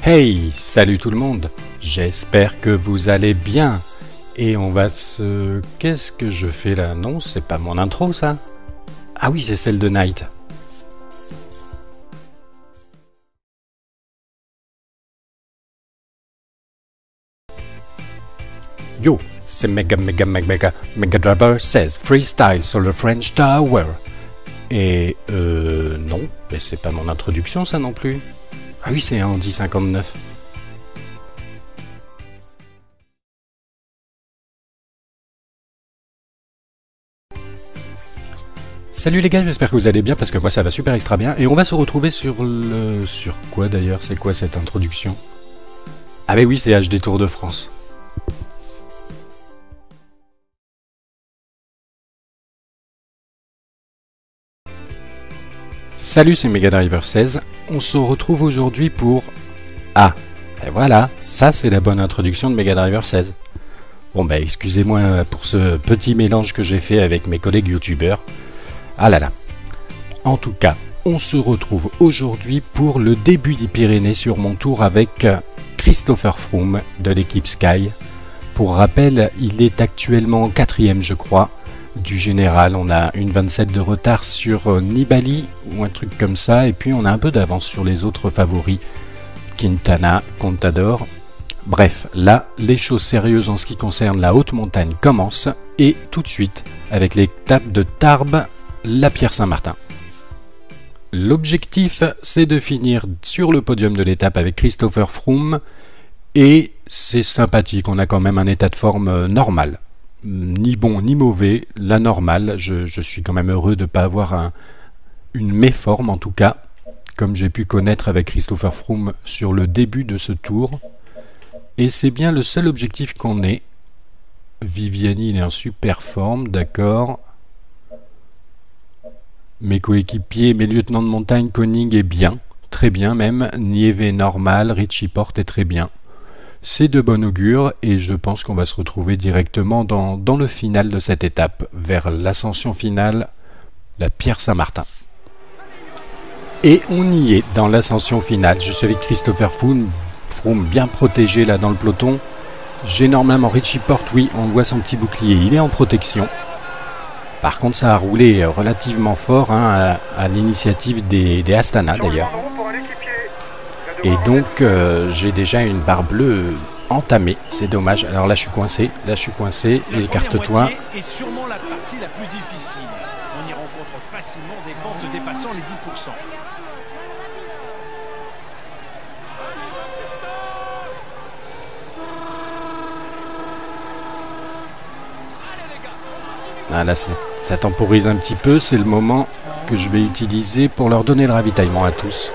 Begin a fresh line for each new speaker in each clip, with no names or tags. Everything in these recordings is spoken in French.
Hey, salut tout le monde. J'espère que vous allez bien. Et on va se... Qu'est-ce que je fais là? Non, c'est pas mon intro ça. Ah oui, c'est celle de Night. Yo, c'est Mega Driver 16 Freestyle sur le French Tower. Et non, mais c'est pas mon introduction ça non plus. Ah oui, c'est Andy 59. Salut les gars, j'espère que vous allez bien parce que moi ça va super extra bien. Et on va se retrouver sur le... Sur quoi d'ailleurs? C'est quoi cette introduction? Ah mais oui, c'est HD Tour de France. Salut, c'est Mega Driver 16. On se retrouve aujourd'hui pour... Ah, et voilà, ça c'est la bonne introduction de Mega Driver 16. Bon bah excusez-moi pour ce petit mélange que j'ai fait avec mes collègues youtubeurs. Ah là là. En tout cas, on se retrouve aujourd'hui pour le début des Pyrénées sur mon tour avec Christopher Froome de l'équipe Sky. Pour rappel, il est actuellement 4ème je crois du général. On a une 27 de retard sur Nibali ou un truc comme ça, et puis on a un peu d'avance sur les autres favoris, Quintana, Contador. Bref, là, les choses sérieuses en ce qui concerne la haute montagne commencent, et tout de suite avec l'étape de Tarbes, la Pierre-Saint-Martin. L'objectif, c'est de finir sur le podium de l'étape avec Christopher Froome, et c'est sympathique, on a quand même un état de forme normal. Ni bon ni mauvais, la normale. Je suis quand même heureux de ne pas avoir une méforme en tout cas, comme j'ai pu connaître avec Christopher Froome sur le début de ce tour. Et c'est bien le seul objectif qu'on ait. Viviani, il est en super forme, d'accord. Mes coéquipiers, mes lieutenants de montagne, Koenig est bien, très bien même. Nieve est normal, Richie Porte est très bien. C'est de bon augure et je pense qu'on va se retrouver directement dans le final de cette étape, vers l'ascension finale, la Pierre-Saint-Martin. Et on y est dans l'ascension finale. Je suis avec Christopher Froome bien protégé là dans le peloton. J'ai normalement Richie Porte, oui, on voit son petit bouclier, il est en protection. Par contre ça a roulé relativement fort hein, à l'initiative des Astana d'ailleurs. Et donc j'ai déjà une barre bleue entamée, c'est dommage. Alors là je suis coincé, écarte-toi.
Et sûrement la partie la plus difficile. On y rencontre facilement des pentes dépassant les 10%.
Ah là ça temporise un petit peu, c'est le moment que je vais utiliser pour leur donner le ravitaillement à tous.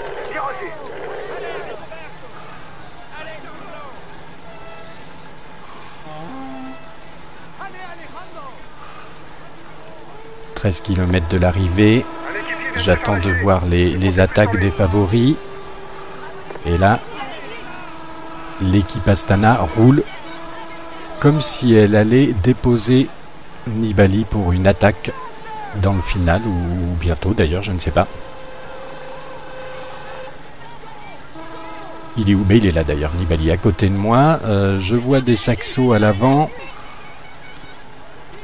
13 km de l'arrivée. J'attends de voir les attaques des favoris. Et là, l'équipe Astana roule comme si elle allait déposer Nibali pour une attaque dans le final, ou bientôt d'ailleurs, je ne sais pas. Il est où? Mais il est là d'ailleurs, Nibali à côté de moi. Je vois des saxos à l'avant.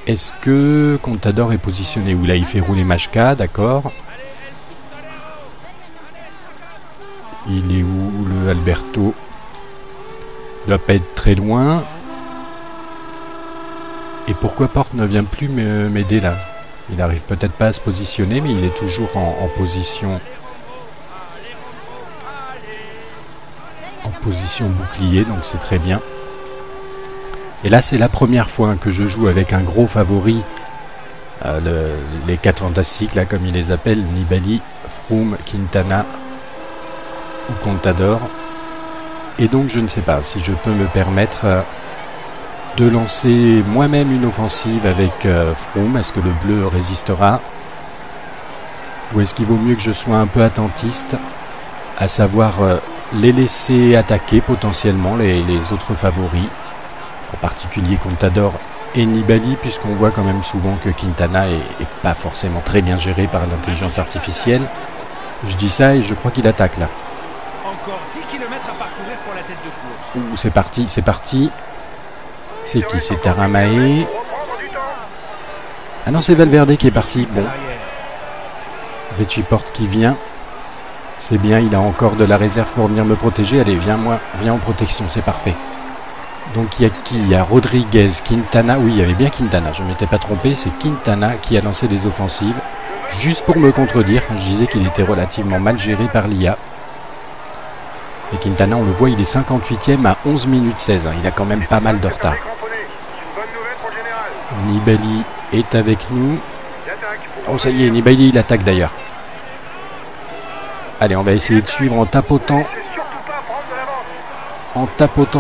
Est-ce que Contador est positionné où? Là il fait rouler Machka, d'accord. Il est où le Alberto? Il doit pas être très loin. Et pourquoi Porte ne vient plus m'aider là? Il n'arrive peut-être pas à se positionner, mais il est toujours en position bouclier, donc c'est très bien. Et là c'est la première fois que je joue avec un gros favori, les 4 fantastiques là comme ils les appellent, Nibali, Froome, Quintana ou Contador. Et donc je ne sais pas si je peux me permettre de lancer moi-même une offensive avec Froome. Est-ce que le bleu résistera? Ou est-ce qu'il vaut mieux que je sois un peu attentiste, à savoir les laisser attaquer potentiellement les autres favoris, en particulier Contador et Nibali, puisqu'on voit quand même souvent que Quintana est pas forcément très bien géré par l'intelligence artificielle. Je dis ça et je crois qu'il attaque là.
encore 10 km à parcourir pour la tête de course.
Ouh, c'est parti, c'est parti. C'est qui? C'est Taramae. Ah non, c'est Valverde qui est parti. Bon. Richie Porte qui vient. C'est bien, il a encore de la réserve pour venir me protéger. Allez, viens en protection, c'est parfait. Donc il y a qui? Il y a Rodriguez, Quintana. Oui, il y avait bien Quintana, je ne m'étais pas trompé. C'est Quintana qui a lancé des offensives. Juste pour me contredire, je disais qu'il était relativement mal géré par l'IA. Et Quintana, on le voit, il est 58e à 11 minutes 16. Il a quand même pas mal de retard. Nibali est avec nous. Oh, ça y est, Nibali, il attaque d'ailleurs. Allez, on va essayer de suivre en tapotant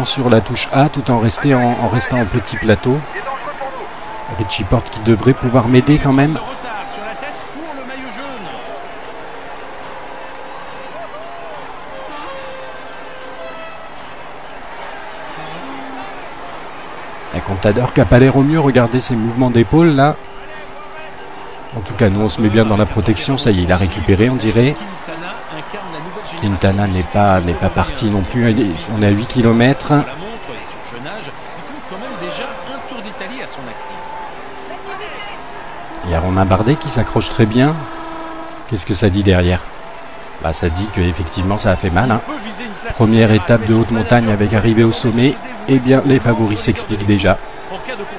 sur la touche A tout en restant en petit plateau. Richie Porte qui devrait pouvoir m'aider quand même. La Contador qui n'a pas l'air au mieux, regardez ses mouvements d'épaule là. En tout cas, nous on se met bien dans la protection, ça y est, il a récupéré on dirait. Quintana n'est pas parti non plus, on est à 8 km. Il y a Romain Bardet qui s'accroche très bien. Qu'est-ce que ça dit derrière? Bah, ça dit qu'effectivement ça a fait mal. Hein. Première étape de haute montagne avec arrivée au sommet. Eh bien, les favoris s'expliquent déjà.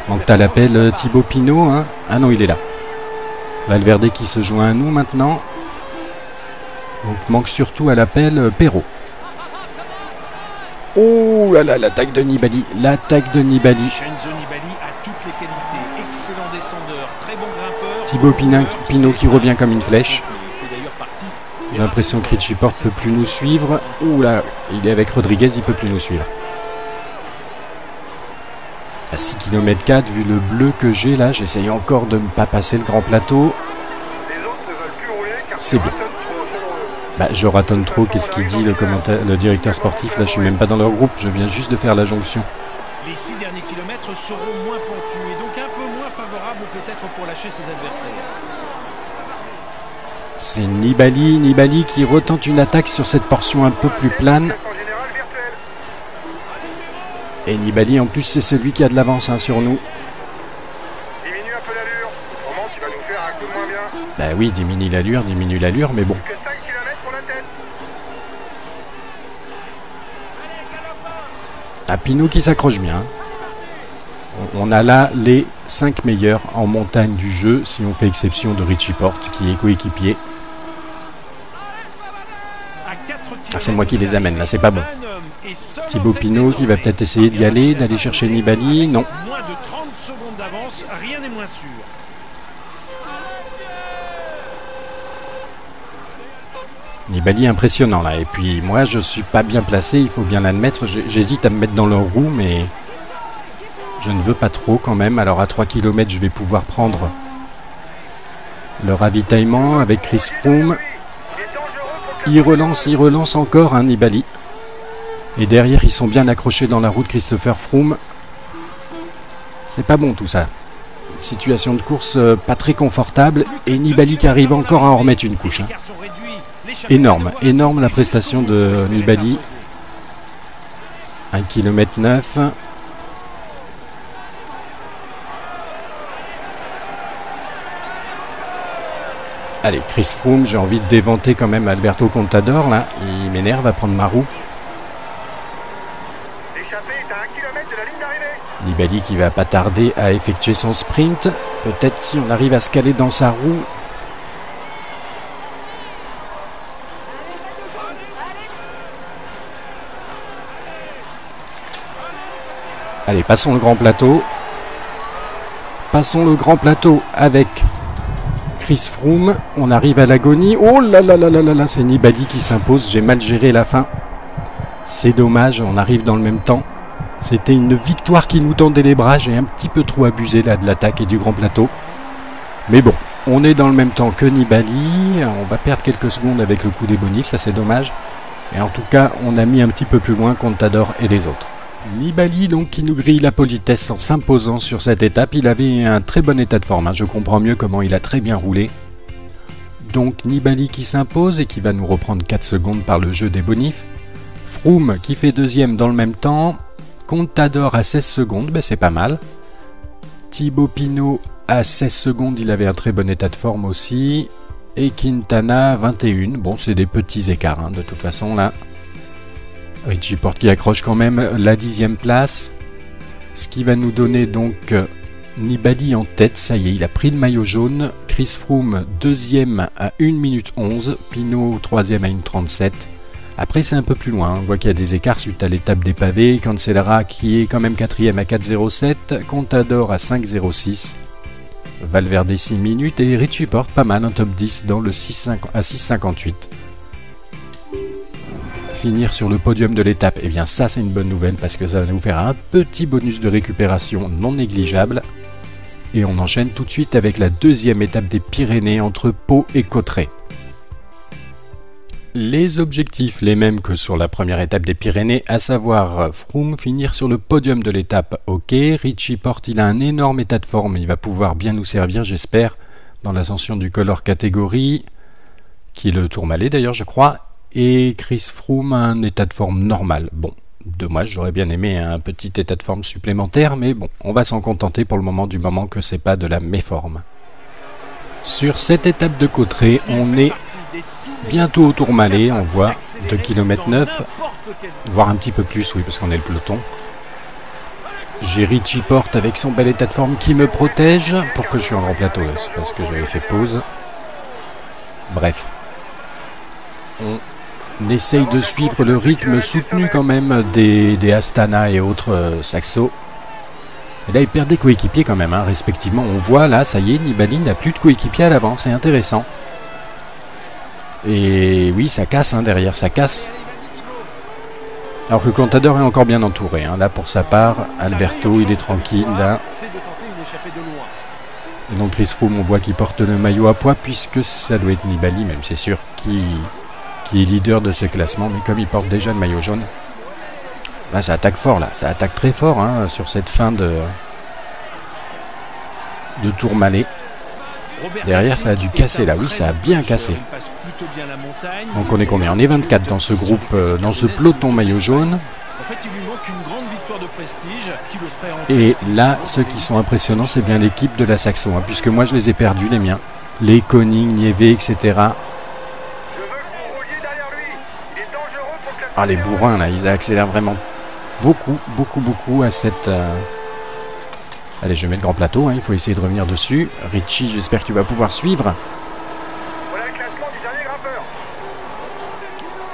Donc t'as l'appel Thibaut Pinot. Hein. Ah non, il est là. Valverde qui se joint à nous maintenant. Donc manque surtout à l'appel Perrault. Oh là là, l'attaque de Nibali. L'attaque de Nibali. Thibaut Pinot qui revient comme une flèche. J'ai l'impression que Richie Porte ne peut plus nous suivre. Ouh là, il est avec Rodriguez, il ne peut plus nous suivre. À 6 km 4, vu le bleu que j'ai là, j'essaye encore de ne pas passer le grand plateau. C'est bien. Bah, je ratonne trop, qu'est-ce qu'il dit le directeur sportif? Là, je suis même pas dans leur groupe, je viens juste de faire la jonction.
Les 6 derniers kilomètres seront moins pentus et donc un peu moins favorables peut-être pour lâcher ses adversaires.
C'est Nibali qui retente une attaque sur cette portion un peu plus plane. Et Nibali en plus c'est celui qui a de l'avance hein, sur nous.
Diminue un peu l'allure, autrement tu vas nous faire un coup de moins bien.
Bah oui, diminue l'allure, mais bon.
Que 5 km pour la tête.
Ah, Pinot qui s'accroche bien. On a là les 5 meilleurs en montagne du jeu, si on fait exception de Richie Porte qui est coéquipier. Ah, c'est moi qui les amène, là c'est pas bon. Thibaut Pinot qui va peut-être essayer d'y aller, d'aller chercher Nibali, non.
Moins de 30 secondes d'avance, rien n'est moins sûr.
Nibali impressionnant là, et puis moi je suis pas bien placé, il faut bien l'admettre, j'hésite à me mettre dans leur roue, mais je ne veux pas trop quand même. Alors à 3 km je vais pouvoir prendre le ravitaillement avec Chris Froome. Il relance encore hein, Nibali. Et derrière ils sont bien accrochés dans la route Christopher Froome. C'est pas bon tout ça. Situation de course pas très confortable, et Nibali qui arrive encore à en remettre une couche. Hein. Énorme la prestation de Nibali. 1 km 9. Allez, Chris Froome, j'ai envie de déventer quand même Alberto Contador là. Il m'énerve à prendre ma roue. Nibali qui va pas tarder à effectuer son sprint. Peut-être si on arrive à se caler dans sa roue. Allez, passons le grand plateau. Passons le grand plateau avec Chris Froome. On arrive à l'agonie. Oh là là là là là là, c'est Nibali qui s'impose. J'ai mal géré la fin. C'est dommage, on arrive dans le même temps. C'était une victoire qui nous tendait les bras. J'ai un petit peu trop abusé là de l'attaque et du grand plateau. Mais bon, on est dans le même temps que Nibali. On va perdre quelques secondes avec le coup des bonifs, ça c'est dommage. Et en tout cas, on a mis un petit peu plus loin Contador et les autres. Nibali donc qui nous grille la politesse en s'imposant sur cette étape. Il avait un très bon état de forme, hein. Je comprends mieux comment il a très bien roulé. Donc Nibali qui s'impose et qui va nous reprendre 4 secondes par le jeu des bonifs. Froome qui fait deuxième dans le même temps. Contador à 16 secondes, ben c'est pas mal. Thibaut Pinot à 16 secondes, il avait un très bon état de forme aussi. Et Quintana 21. Bon, c'est des petits écarts hein, de toute façon là. Richie Porte qui accroche quand même la 10e place. Ce qui va nous donner donc Nibali en tête. Ça y est, il a pris le maillot jaune. Chris Froome deuxième à 1 minute 11. Pinot troisième à 1,37. Après c'est un peu plus loin. On voit qu'il y a des écarts suite à l'étape des pavés. Cancellara qui est quand même quatrième à 4,07. Contador à 5,06. Valverde 6 minutes et Richie Porte pas mal, un top 10 dans le 6,58. Finir sur le podium de l'étape, et bien ça c'est une bonne nouvelle parce que ça va nous faire un petit bonus de récupération non négligeable. Et on enchaîne tout de suite avec la deuxième étape des Pyrénées entre Pau et Cauterets. Les objectifs les mêmes que sur la première étape des Pyrénées, à savoir Froome finir sur le podium de l'étape, ok. Richie Porte, il a un énorme état de forme, il va pouvoir bien nous servir j'espère dans l'ascension du Color Category, qui est le Tourmalet d'ailleurs je crois. Et Chris Froome a un état de forme normal. Bon, dommage, j'aurais bien aimé un petit état de forme supplémentaire, mais bon, on va s'en contenter pour le moment du moment que c'est pas de la méforme. Sur cette étape de Cauterets, on est bientôt au Tourmalet, on voit 2 km 9, voire un petit peu plus, oui, parce qu'on est le peloton. J'ai Richie Porte avec son bel état de forme qui me protège. Pourquoi je suis en grand plateau? C'est parce que j'avais fait pause. Bref. On essaye de suivre le rythme soutenu quand même des Astana et autres Saxo. Et là, il perd des coéquipiers quand même, hein, respectivement. On voit là, ça y est, Nibali n'a plus de coéquipiers à l'avant, c'est intéressant. Et oui, ça casse hein, derrière, ça casse. Alors que Contador est encore bien entouré. Hein. Là, pour sa part, Alberto, il est tranquille là. Et donc Chris Froome, on voit qu'il porte le maillot à poids, puisque ça doit être Nibali, même c'est sûr, qui est leader de ce classement. Mais comme il porte déjà le maillot jaune, là, ça attaque fort, là. Ça attaque très fort hein, sur cette fin de Tourmalet. Derrière, ça a dû casser là. Oui, ça a bien cassé. Donc on est combien? On est 24 dans ce groupe, dans ce peloton maillot jaune. Et là, ceux qui sont impressionnants, c'est bien l'équipe de la Saxo, hein, puisque moi je les ai perdus, les miens. Les Koning, Nieve, etc. Ah, les bourrins là, ils accélèrent vraiment beaucoup à cette... Allez, je mets le grand plateau, hein, il faut essayer de revenir dessus. Richie, j'espère que tu vas pouvoir suivre.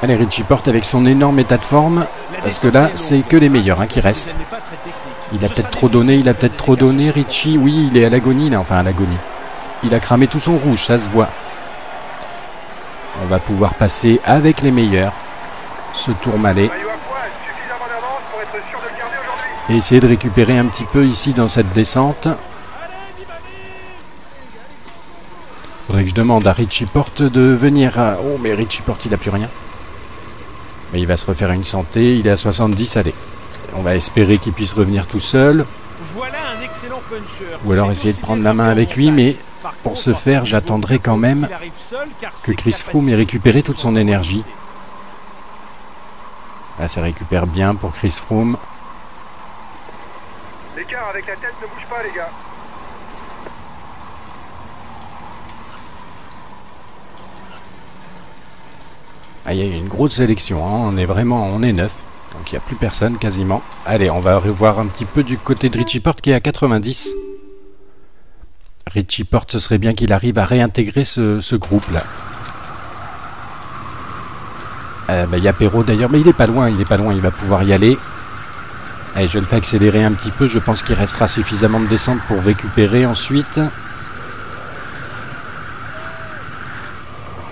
Allez, Richie Porte avec son énorme état de forme, parce que là, c'est que les meilleurs hein, qui restent. Il a peut-être trop donné, Richie. Oui, il est à l'agonie, là, enfin à l'agonie. Il a cramé tout son rouge, ça se voit. On va pouvoir passer avec les meilleurs ce Tourmalet. Et essayer de récupérer un petit peu ici dans cette descente. Faudrait que je demande à Richie Porte de venir... Oh, mais Richie Porte, il n'a plus rien. Mais il va se refaire une santé, il est à 70, allez. On va espérer qu'il puisse revenir tout seul.
Voilà un excellent puncher.
Ou alors essayer de prendre la main avec lui, mais pour ce faire, j'attendrai quand même que Chris Froome ait récupéré toute son énergie. Là, ça récupère bien pour Chris Froome.
L'écart avec la tête ne bouge pas, les gars.
Ah, il y a une grosse sélection, hein. On est 9, donc il n'y a plus personne quasiment. Allez, on va revoir un petit peu du côté de Richie Porte qui est à 90. Richie Porte, ce serait bien qu'il arrive à réintégrer ce groupe-là. Il y a Perrault d'ailleurs, mais il est pas loin, il va pouvoir y aller. Allez, je le fais accélérer un petit peu, je pense qu'il restera suffisamment de descente pour récupérer ensuite.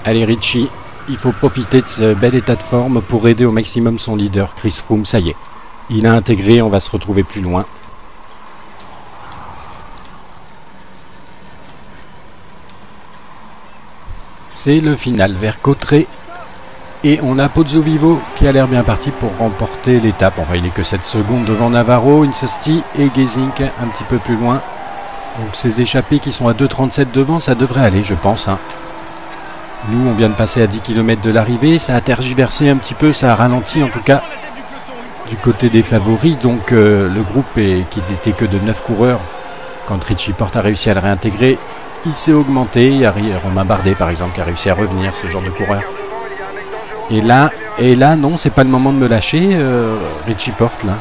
Allez Richie, il faut profiter de ce bel état de forme pour aider au maximum son leader, Chris Froome, ça y est. Il a intégré, on va se retrouver plus loin. C'est le final vers Cauterets. Et on a Pozzovivo qui a l'air bien parti pour remporter l'étape. Enfin, il n'est que 7 secondes devant Navarro, Insosti et Gesink un petit peu plus loin. Donc ces échappés qui sont à 2,37 devant, ça devrait aller, je pense. Hein. Nous, on vient de passer à 10 km de l'arrivée. Ça a tergiversé un petit peu, ça a ralenti en tout cas du côté des favoris. Donc le groupe, qui n'était que de 9 coureurs, quand Richie Porte a réussi à le réintégrer, il s'est augmenté. Il y a Romain Bardet, par exemple, qui a réussi à revenir, ce genre de coureur. Et là, non, c'est pas le moment de me lâcher, Richie Porte, là.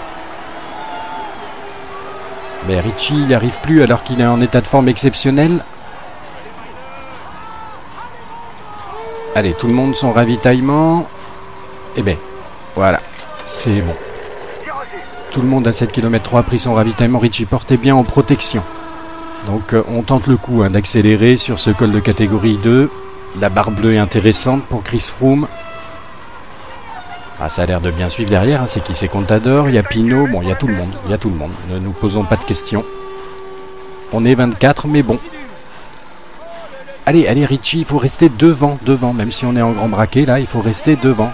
Mais Richie, il n'y arrive plus alors qu'il est en état de forme exceptionnel. Allez, tout le monde son ravitaillement. Et ben, voilà, c'est bon. Tout le monde à 7 km 3 a pris son ravitaillement. Richie Porte est bien en protection. Donc on tente le coup d'accélérer sur ce col de catégorie 2. La barre bleue est intéressante pour Chris Froome. Ah, ça a l'air de bien suivre derrière, hein. C'est qui? C'est Contador, il y a Pinot, bon, il y a tout le monde, Ne nous posons pas de questions. On est 24, mais bon. Allez, Richie, il faut rester devant, même si on est en grand braquet, là, il faut rester devant.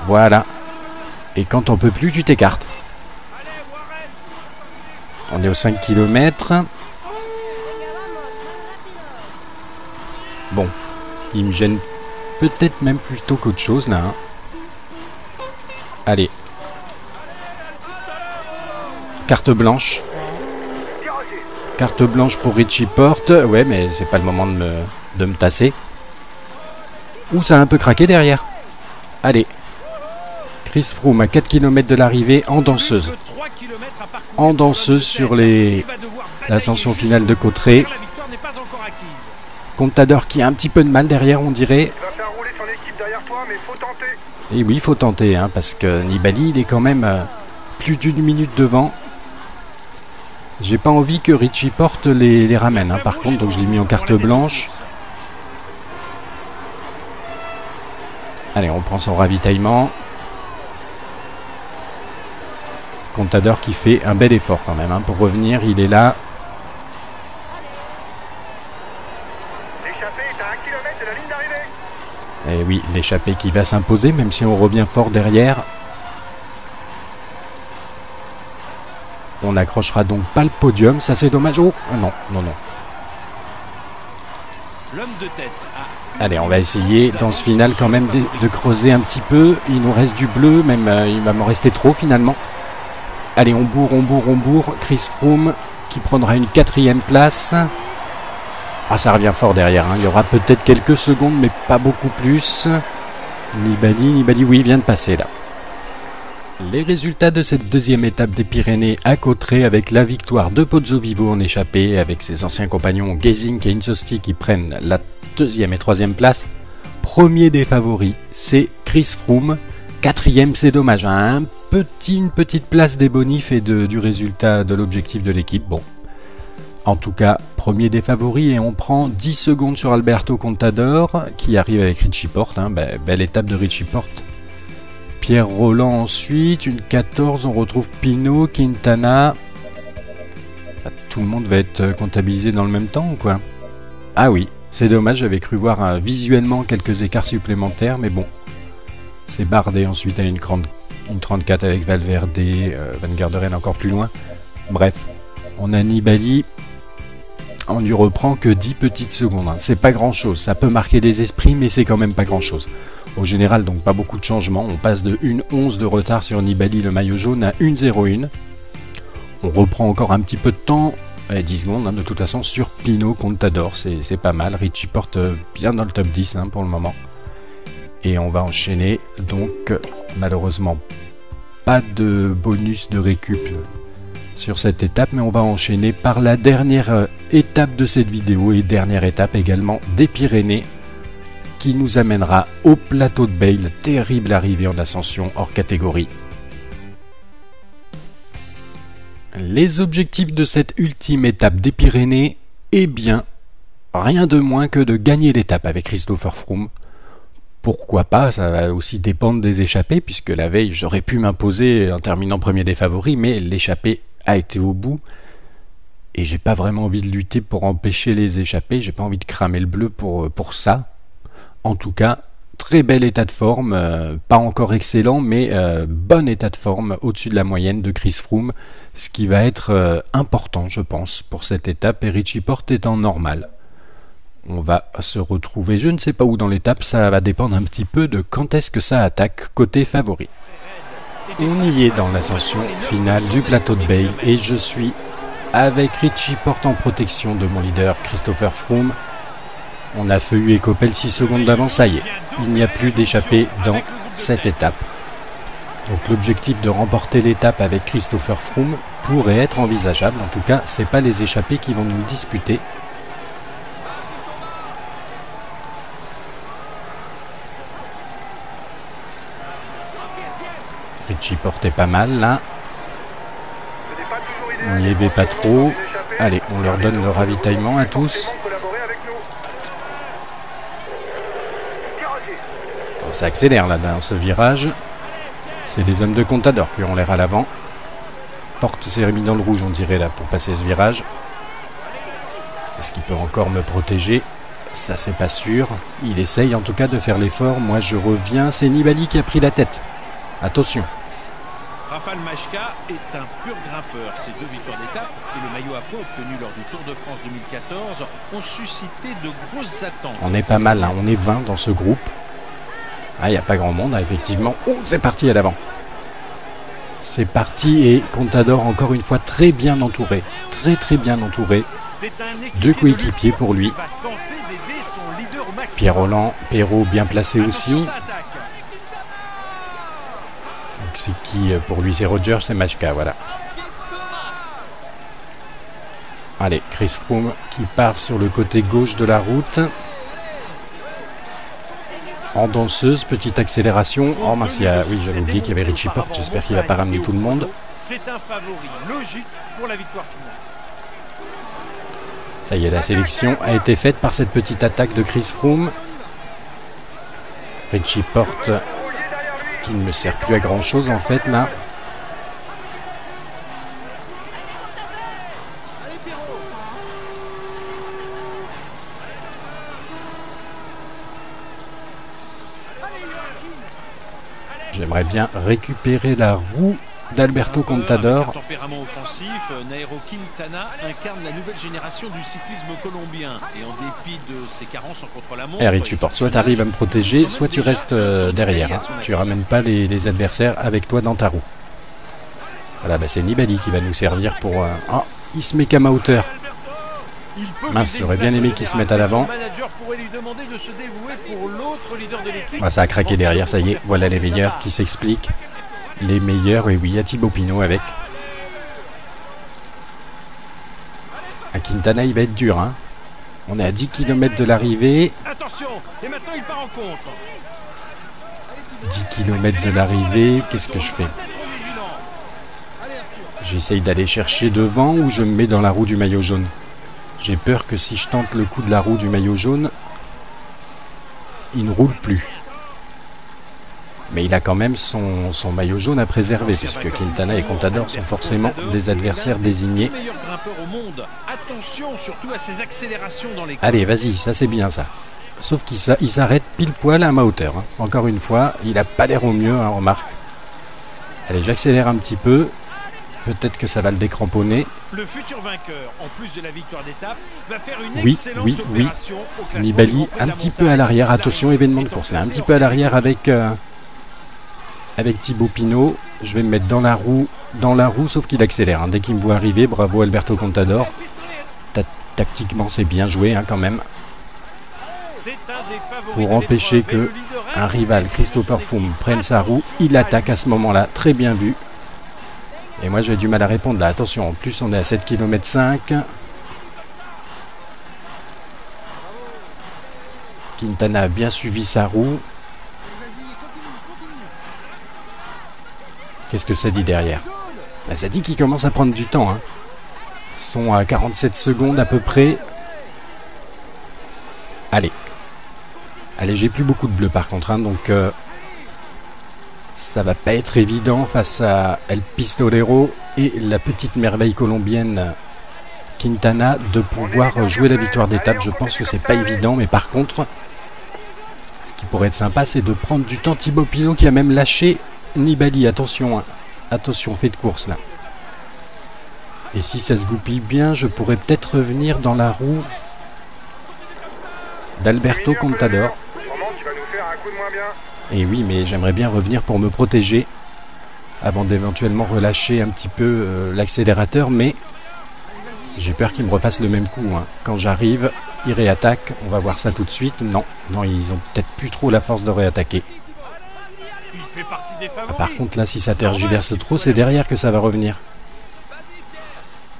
Voilà. Et quand on peut plus, tu t'écartes. On est aux 5 km. Bon, il me gêne peut-être même plutôt qu'autre chose, là, hein. Allez. Carte blanche. Carte blanche pour Richie Porte. Ouais, mais c'est pas le moment de me tasser. Ouh, ça a un peu craqué derrière. Allez. Chris Froome à 4 km de l'arrivée en danseuse. En danseuse sur l'ascension finale de Cauterets. Contador qui a un petit peu de mal derrière, on dirait. Et oui, il faut tenter, hein, parce que Nibali, il est quand même plus d'une minute devant. J'ai pas envie que Richie Porte les ramène, hein, par contre, donc je l'ai mis en carte blanche. Allez, on prend son ravitaillement. Contador qui fait un bel effort quand même, hein, pour revenir, il est là. Et oui, l'échappée qui va s'imposer, même si on revient fort derrière. On n'accrochera donc pas le podium, ça c'est dommage. Oh, non.
L'homme de tête.
Allez, on va essayer dans ce final quand même de creuser un petit peu. Il nous reste du bleu, même il va m'en rester trop finalement. Allez, on bourre. Chris Froome qui prendra une 4e place. Ah, ça revient fort derrière, hein. Il y aura peut-être quelques secondes, mais pas beaucoup plus. Nibali, oui, il vient de passer là. Les résultats de cette deuxième étape des Pyrénées à Cauterets, avec la victoire de Pozzovivo en échappée, avec ses anciens compagnons Gesink et Insosti qui prennent la 2e et 3e place. Premier des favoris, c'est Chris Froome. 4e, c'est dommage, hein. Une petite place des bonifs et du résultat de l'objectif de l'équipe. Bon. En tout cas, premier des favoris, et on prend 10 secondes sur Alberto Contador qui arrive avec Richie Porte, hein. Belle étape de Richie Porte. Pierre Roland ensuite, une 14, on retrouve Pinot, Quintana. Tout le monde va être comptabilisé dans le même temps ou quoi? Ah oui, c'est dommage, j'avais cru voir visuellement quelques écarts supplémentaires, mais bon. C'est Bardet ensuite à une 34 avec Valverde, Van Garderen encore plus loin. Bref, on a Nibali. On lui reprend que 10 petites secondes, hein. C'est pas grand chose, ça peut marquer des esprits, mais c'est quand même pas grand chose. Au général, donc pas beaucoup de changements. On passe de 1,11 de retard sur Nibali, le maillot jaune, à 1,01. On reprend encore un petit peu de temps, 10 secondes, hein, de toute façon, sur Pinot Contador, c'est pas mal. Richie Porte bien dans le top 10, hein, pour le moment. Et on va enchaîner, donc malheureusement pas de bonus de récup sur cette étape, mais on va enchaîner par la dernière étape de cette vidéo, et dernière étape également des Pyrénées, qui nous amènera au plateau de Bayle. Terrible arrivée en ascension hors catégorie. Les objectifs de cette ultime étape des Pyrénées, eh bien, rien de moins que de gagner l'étape avec Christopher Froome. Pourquoi pas, ça va aussi dépendre des échappées, puisque la veille j'aurais pu m'imposer en terminant premier des favoris, mais l'échappée a été au bout, et j'ai pas vraiment envie de lutter pour empêcher les échappées, j'ai pas envie de cramer le bleu pour ça. En tout cas, très bel état de forme, pas encore excellent, mais bon état de forme, au-dessus de la moyenne de Chris Froome, ce qui va être important, je pense, pour cette étape, et Richie Porte est en normal. On va se retrouver, je ne sais pas où dans l'étape, ça va dépendre un petit peu de quand est-ce que ça attaque côté favori. On y est dans l'ascension finale du plateau de Bale et je suis avec Richie Porte en protection de mon leader Christopher Froome. On a Feuillu et Coppel 6 secondes d'avance, ça y est, il n'y a plus d'échappée dans cette étape. Donc l'objectif de remporter l'étape avec Christopher Froome pourrait être envisageable, en tout cas c'est pas les échappés qui vont nous le disputer. Richie Porte est pas mal là. On n'y est pas trop. Allez, on leur donne le ravitaillement à tous. Bon, ça accélère là dans ce virage. C'est les hommes de Contador qui ont l'air à l'avant. Porte s'est remis dans le rouge, on dirait là, pour passer ce virage. Est-ce qu'il peut encore me protéger? Ça, c'est pas sûr. Il essaye en tout cas de faire l'effort. Moi, je reviens. C'est Nibali qui a pris la tête. Attention.
Rafał Majka est un pur grimpeur. Ses 2 victoires d'étape et le maillot à poids obtenu lors du Tour de France 2014 ont suscité de grosses attentes.
On est pas mal, hein. On est 20 dans ce groupe. Ah, il n'y a pas grand monde, hein, effectivement. Oh, c'est parti à l'avant. C'est parti et Contador encore une fois très bien entouré. Très bien entouré. 2 coéquipiers pour lui. Pierre-Roland, Perrault bien placé aussi. C'est qui pour lui? C'est Roger, c'est Majka, voilà. Allez, Chris Froome qui part sur le côté gauche de la route. En danseuse, petite accélération. Oh mince, oui, j'avais oublié qu'il y avait Richie Porte. J'espère qu'il va pas ramener tout le monde.
C'est un favori logique pour la victoire finale.
Ça y est, la sélection a été faite par cette petite attaque de Chris Froome. Richie Porte qui ne me sert plus à grand chose en fait là. J'aimerais bien récupérer la roue d'Alberto Contador.
Un tempérament offensif, Nairo Quintana incarne la nouvelle génération du cyclisme colombien. Et en dépit de ses carences en contre-la-montre...
Richie Porte, soit tu arrives à me protéger, soit tu restes derrière. Hein. Tu ramènes pas les adversaires avec toi dans ta roue. Voilà, bah c'est Nibali qui va nous servir pour... Oh, il se met qu'à ma hauteur. Mince, j'aurais bien aimé qu'il se mette à l'avant. Ah, ça a craqué derrière, ça y est. Voilà les meilleurs qui s'expliquent. Les meilleurs, et oui, il y a Thibaut Pinot avec. À Quintana, il va être dur. Hein. On est à 10 km de l'arrivée.
Attention, et maintenant il part en contre.
10 km de l'arrivée, qu'est-ce que je fais? J'essaye d'aller chercher devant ou je me mets dans la roue du maillot jaune. J'ai peur que si je tente le coup de la roue du maillot jaune, il ne roule plus. Mais il a quand même son maillot jaune à préserver, puisque Quintana et Contador sont forcément des adversaires désignés. Allez, vas-y, ça c'est bien ça. Sauf qu'il s'arrête pile poil à ma hauteur. Hein. Encore une fois, il n'a pas l'air au mieux, hein, remarque. Allez, j'accélère un petit peu. Peut-être que ça va le décramponner.
Le futur vainqueur, en plus de la victoire d'étape, va faire une excellente opération au classement.
Nibali un petit peu à l'arrière. Attention, événement de course. Un petit peu à l'arrière avec Thibaut Pinot. Je vais me mettre dans la roue, sauf qu'il accélère. Hein. Dès qu'il me voit arriver, bravo Alberto Contador. Tactiquement, c'est bien joué hein, quand même. Pour empêcher que un rival, Christopher Froome, prenne sa roue, il attaque à ce moment-là. Très bien vu. Et moi j'ai du mal à répondre là. Attention, en plus on est à 7,5 km. Quintana a bien suivi sa roue. Qu'est-ce que ça dit derrière? Bah, ça dit qu'il commence à prendre du temps. Hein. Ils sont à 47 secondes à peu près. Allez. Allez, j'ai plus beaucoup de bleu par contre. Hein, donc ça va pas être évident face à El Pistolero et la petite merveille colombienne Quintana de pouvoir jouer la victoire d'étape. Je pense que c'est pas évident, mais par contre, ce qui pourrait être sympa, c'est de prendre du temps. Thibaut Pinot qui a même lâché Nibali. Attention, hein. Attention, fait de course là. Et si ça se goupille bien, je pourrais peut-être revenir dans la roue d'Alberto Contador.
Autrement, tu vas nous faire un coup de moins bien.
Et oui, mais j'aimerais bien revenir pour me protéger avant d'éventuellement relâcher un petit peu l'accélérateur, mais j'ai peur qu'il me refasse le même coup. Hein. Quand j'arrive, il réattaque, on va voir ça tout de suite. Non, ils ont peut-être plus trop la force de réattaquer. Ah, par contre là, si ça tergiverse trop, c'est derrière que ça va revenir.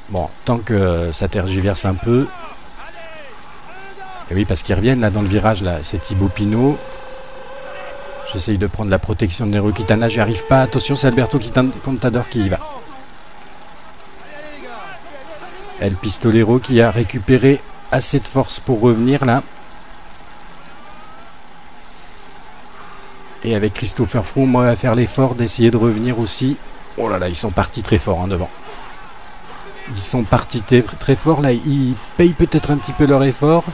Bon, tant que ça tergiverse un peu... Et oui, parce qu'ils reviennent là dans le virage, là, c'est Thibaut Pinot. J'essaye de prendre la protection de Nero Quintana, j'y arrive pas. Attention, c'est Alberto Contador qui y va. El Pistolero qui a récupéré assez de force pour revenir là. Et avec Christopher Froome, on va faire l'effort d'essayer de revenir aussi. Oh là là, ils sont partis très fort hein, devant. Ils sont partis très fort là, ils payent peut-être un petit peu leur effort.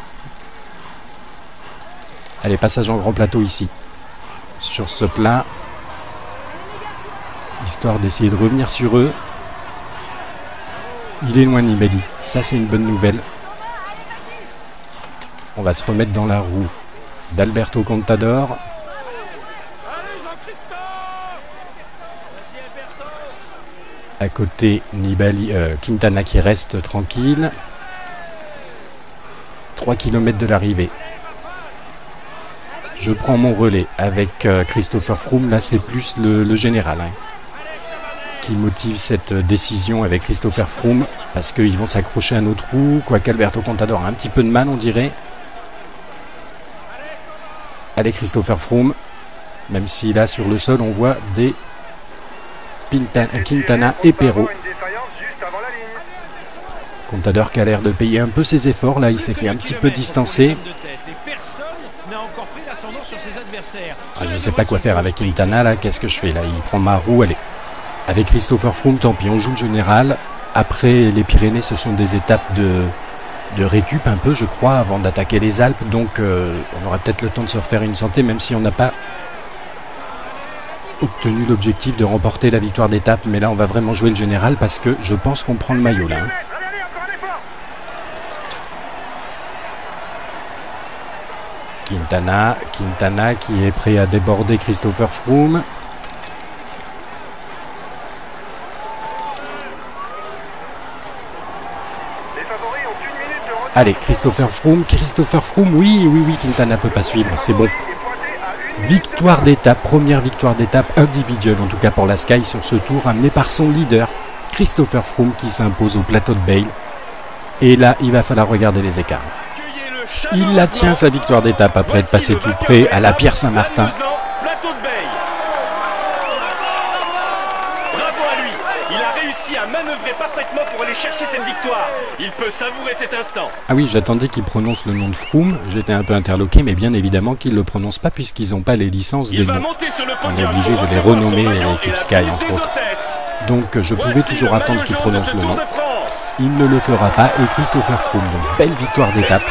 Allez, passage en grand plateau ici. Sur ce plat. Histoire d'essayer de revenir sur eux. Il est loin Nibali, ça c'est une bonne nouvelle. On va se remettre dans la roue d'Alberto Contador. À côté Nibali, Quintana qui reste tranquille. 3 km de l'arrivée. Je prends mon relais avec Christopher Froome. Là c'est plus le général hein, qui motive cette décision avec Christopher Froome, parce qu'ils vont s'accrocher à notre roue, quoique Alberto Contador a un petit peu de mal on dirait. Allez Christopher Froome, même si là sur le sol on voit des Quintana et Perrault. Contador qui a l'air de payer un peu ses efforts, là il s'est fait un petit peu distancer. Ah, je sais pas quoi faire avec Quintana là, qu'est-ce que je fais là? Il prend ma roue, allez. Avec Christopher Froome, tant pis, on joue le général. Après les Pyrénées, ce sont des étapes de récup un peu, je crois, avant d'attaquer les Alpes. Donc on aura peut-être le temps de se refaire une santé, même si on n'a pas obtenu l'objectif de remporter la victoire d'étape. Mais là, on va vraiment jouer le général parce que je pense qu'on prend le maillot là. Hein. Quintana qui est prêt à déborder Christopher Froome. Allez, Christopher Froome, oui, Quintana peut pas suivre, c'est bon. Victoire d'étape, première victoire d'étape individuelle, en tout cas pour la Sky sur ce tour, amené par son leader, Christopher Froome, qui s'impose au plateau de Bale. Et là, il va falloir regarder les écarts. Il la tient sa victoire d'étape après être passé tout près à la Pierre Saint-Martin.
Parfaitement pour aller chercher cette victoire. Il peut savourer cet instant.
Ah oui, j'attendais qu'il prononce le nom de Froome. J'étais un peu interloqué, mais bien évidemment qu'il ne le prononce pas puisqu'ils n'ont pas les licences des noms. On est obligé de les renommer l'équipe Sky, entre autres. Donc je pouvais toujours attendre qu'il prononce le nom. Il ne le fera pas et Christopher Froome. Donc belle victoire d'étape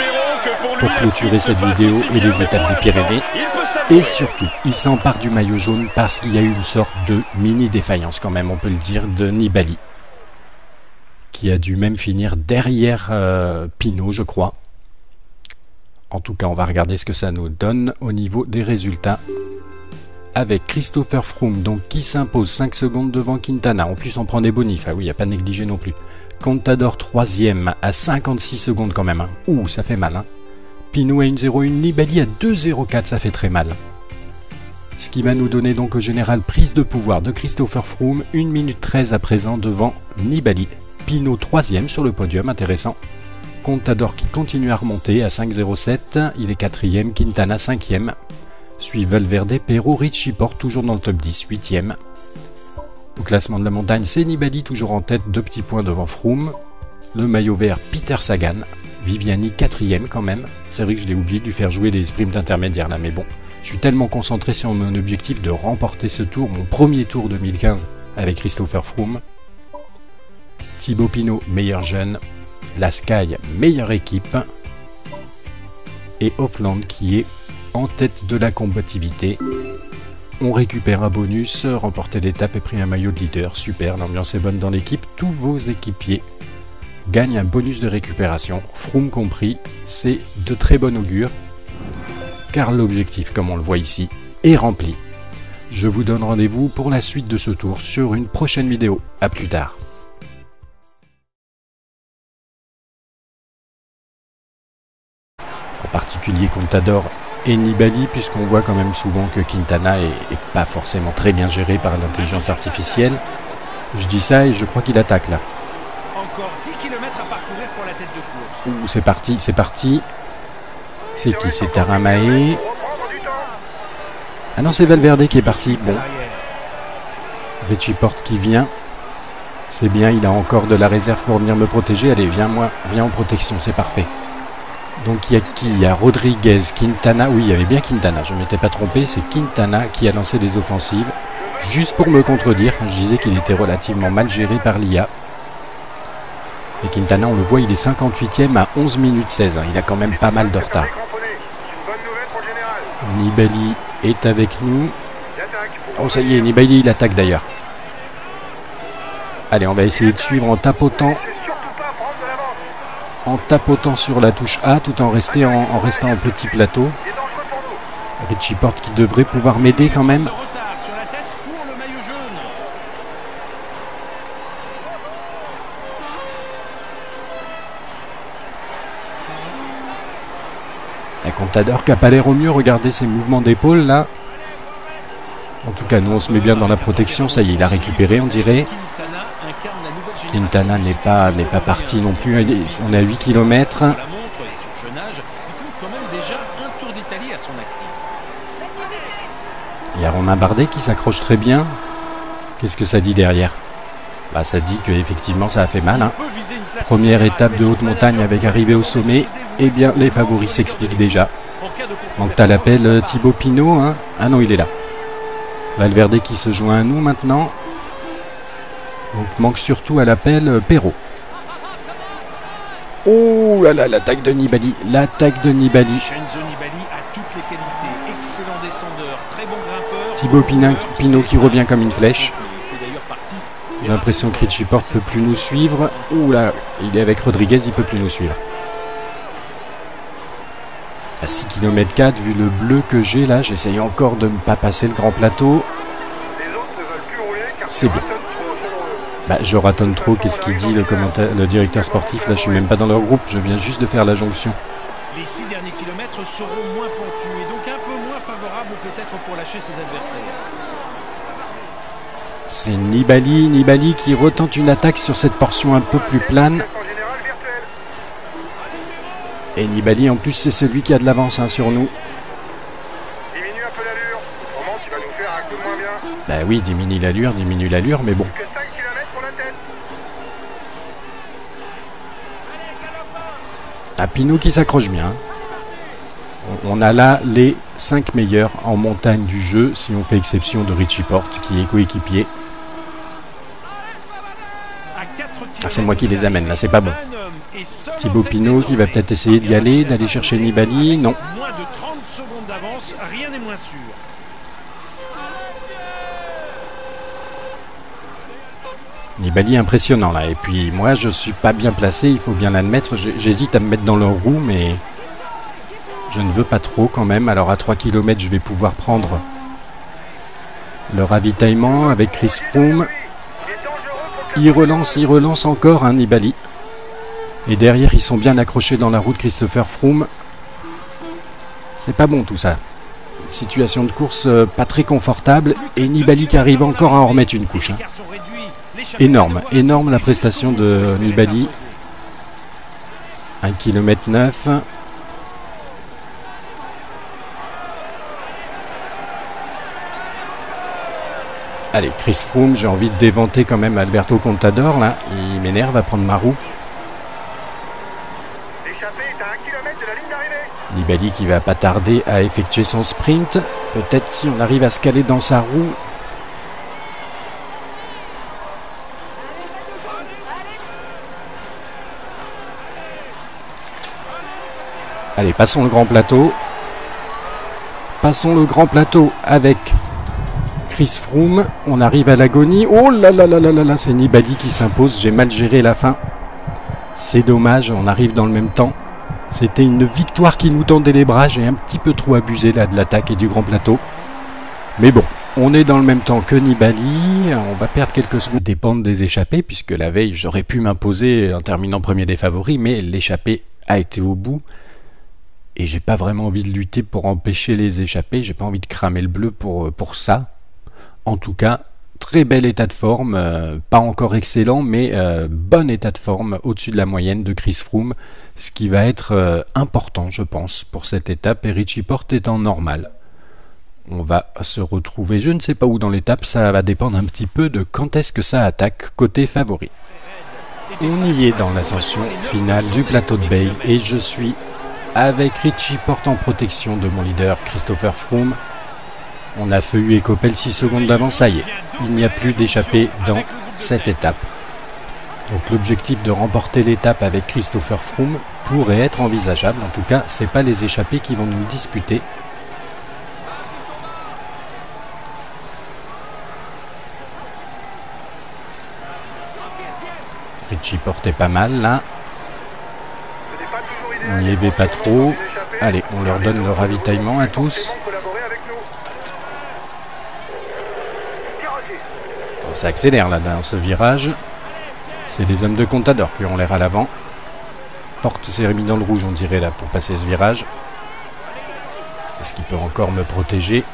pour clôturer cette vidéo et les étapes des Pyrénées. Et surtout, il s'empare du maillot jaune parce qu'il y a eu une sorte de mini défaillance quand même, on peut le dire, de Nibali, qui a dû même finir derrière Pinot, je crois. En tout cas, on va regarder ce que ça nous donne au niveau des résultats. Avec Christopher Froome, donc qui s'impose 5 secondes devant Quintana. En plus, on prend des bonifs. Ah oui, il n'y a pas à négliger non plus. Contador 3e à 56 secondes quand même. Hein. Ouh, ça fait mal. Hein. Pinot à 1,01, Nibali à 2,04, ça fait très mal. Ce qui va nous donner donc au général prise de pouvoir de Christopher Froome, 1 minute 13 à présent devant Nibali. Pinot 3e sur le podium, intéressant. Contador qui continue à remonter à 5,07, il est 4e, Quintana 5e. Suivent Valverde, Perrault, Richie Porte toujours dans le top 10, 8e. Au classement de la montagne, c'est Nibali toujours en tête, 2 petits points devant Froome. Le maillot vert, Peter Sagan. Viviani 4e quand même. C'est vrai que je l'ai oublié de lui faire jouer des sprints intermédiaires là, mais bon. Je suis tellement concentré sur mon objectif de remporter ce tour, mon premier tour 2015 avec Christopher Froome. Thibaut Pinot, meilleur jeune. La Sky, meilleure équipe. Et Hoffland qui est en tête de la combativité. On récupère un bonus, remporté l'étape et pris un maillot de leader. Super, l'ambiance est bonne dans l'équipe. Tous vos équipiers gagnent un bonus de récupération, Froome compris. C'est de très bon augure. car l'objectif, comme on le voit ici, est rempli. Je vous donne rendez-vous pour la suite de ce tour sur une prochaine vidéo. A plus tard. En particulier Contador et Nibali, puisqu'on voit quand même souvent que Quintana est pas forcément très bien géré par l'intelligence artificielle. Je dis ça et je crois qu'il attaque là.
Encore 10 km à parcourir pour la tête de course.
Ouh, c'est parti, c'est parti. C'est qui? C'est Taramae. Ah non, c'est Valverde qui est parti. Bon. Richie Porte qui vient. C'est bien, il a encore de la réserve pour venir me protéger. Allez, viens en protection, c'est parfait. Donc il y a qui? Il y a Rodriguez, Quintana. Oui, il y avait bien Quintana, je ne m'étais pas trompé. C'est Quintana qui a lancé des offensives. Juste pour me contredire, je disais qu'il était relativement mal géré par l'IA. Et Quintana, on le voit, il est 58e à 11 minutes 16. Il a quand même pas mal de retard. Nibali est avec nous. Oh, ça y est, Nibali, il attaque d'ailleurs. Allez, on va essayer de suivre en tapotant sur la touche A tout en restant en petit plateau. Richie Porte qui devrait pouvoir m'aider quand même. La Contador qui n'a pas l'air au mieux, regardez ses mouvements d'épaule là. En tout cas, nous on se met bien dans la protection, ça y est, il a récupéré, on dirait. Quintana n'est pas parti non plus, on est à 8 km. Il y a Romain Bardet qui s'accroche très bien. Qu'est-ce que ça dit derrière? Bah, ça dit qu'effectivement ça a fait mal. Hein. Première étape de haute montagne avec arrivée au sommet. Eh bien, les favoris s'expliquent déjà. Donc t'as l'appel Thibaut Pinot. Hein. Ah non, il est là. Valverde qui se joint à nous maintenant. Donc manque surtout à l'appel Perrault. Oh là là, l'attaque de Nibali. L'attaque de Nibali. Thibaut Pinot qui revient comme une flèche. J'ai l'impression que Richie Porte ne peut plus nous suivre. Ouh là, il est avec Rodriguez, il ne peut plus nous suivre. À 6 km 4, vu le bleu que j'ai là, j'essaye encore de ne pas passer le grand plateau. C'est bon. Bah, je ratonne trop, qu'est-ce qu'il dit le directeur sportif? Là, je suis même pas dans leur groupe, je viens juste de faire la jonction.
Les 6 derniers kilomètres seront moins pentus et donc un peu moins favorables peut-être pour lâcher ses adversaires.
C'est Nibali qui retente une attaque sur cette portion un peu plus plane. Et Nibali en plus c'est celui qui a de l'avance hein, sur nous.
Diminue un peu l'allure. Autrement, tu vas nous faire un coup de moins bien.
Bah oui, diminue l'allure, mais bon.
Que 5 km pour la tête.
Ah, Pinot qui s'accroche bien. On a là les 5 meilleurs en montagne du jeu, si on fait exception de Richie Porte qui est coéquipier. Ah, c'est moi qui les amène là, c'est pas bon. Thibaut Pinot qui va peut-être essayer d'y aller, d'aller chercher Nibali. Non.
Moins de 30 secondes d'avance, rien n'est moins sûr.
Nibali impressionnant là. Et puis moi je suis pas bien placé, il faut bien l'admettre. J'hésite à me mettre dans leur roue, mais je ne veux pas trop quand même. Alors à 3 km je vais pouvoir prendre le ravitaillement avec Chris Froome. Il relance encore hein, Nibali. Et derrière ils sont bien accrochés dans la roue de Christopher Froome. C'est pas bon tout ça. Situation de course pas très confortable. Et Nibali qui arrive encore à en remettre une couche. Hein. Énorme la prestation de Nibali. 1 km 9. Allez, Chris Froome, j'ai envie de déventer quand même Alberto Contador là. Il m'énerve à prendre ma roue. Nibali qui va pas tarder à effectuer son sprint. Peut-être si on arrive à se caler dans sa roue. Allez, passons le grand plateau. Passons le grand plateau avec Chris Froome. On arrive à l'agonie. Oh là là là là là là, c'est Nibali qui s'impose. J'ai mal géré la fin. C'est dommage, on arrive dans le même temps. C'était une victoire qui nous tendait les bras. J'ai un petit peu trop abusé là de l'attaque et du grand plateau. Mais bon, on est dans le même temps que Nibali. On va perdre quelques secondes dépendre des échappées, puisque la veille, j'aurais pu m'imposer en terminant premier des favoris, mais l'échappée a été au bout. Et j'ai pas vraiment envie de lutter pour empêcher les échappées. J'ai pas envie de cramer le bleu pour ça. En tout cas, très bel état de forme. Pas encore excellent, mais bon état de forme au-dessus de la moyenne de Chris Froome. Ce qui va être important, je pense, pour cette étape. Et Richie Porte est en normal. On va se retrouver, je ne sais pas où dans l'étape. Ça va dépendre un petit peu de quand est-ce que ça attaque côté favori. On y est dans l'ascension finale du plateau de Bayle. Et je suis avec Richie Porte en protection de mon leader Christopher Froome. On a Feuillu et Coppel 6 secondes d'avance, ça y est. Il n'y a plus d'échappée dans cette étape. Donc l'objectif de remporter l'étape avec Christopher Froome pourrait être envisageable. En tout cas, ce n'est pas les échappées qui vont nous disputer. Richie Porte est pas mal là. On n'y avait pas trop. Allez, on leur donne le ravitaillement à tous. Ça accélère là dans ce virage. C'est des hommes de Contador qui ont l'air à l'avant. Porte s'est remis dans le rouge, on dirait, là, pour passer ce virage. Est-ce qu'il peut encore me protéger?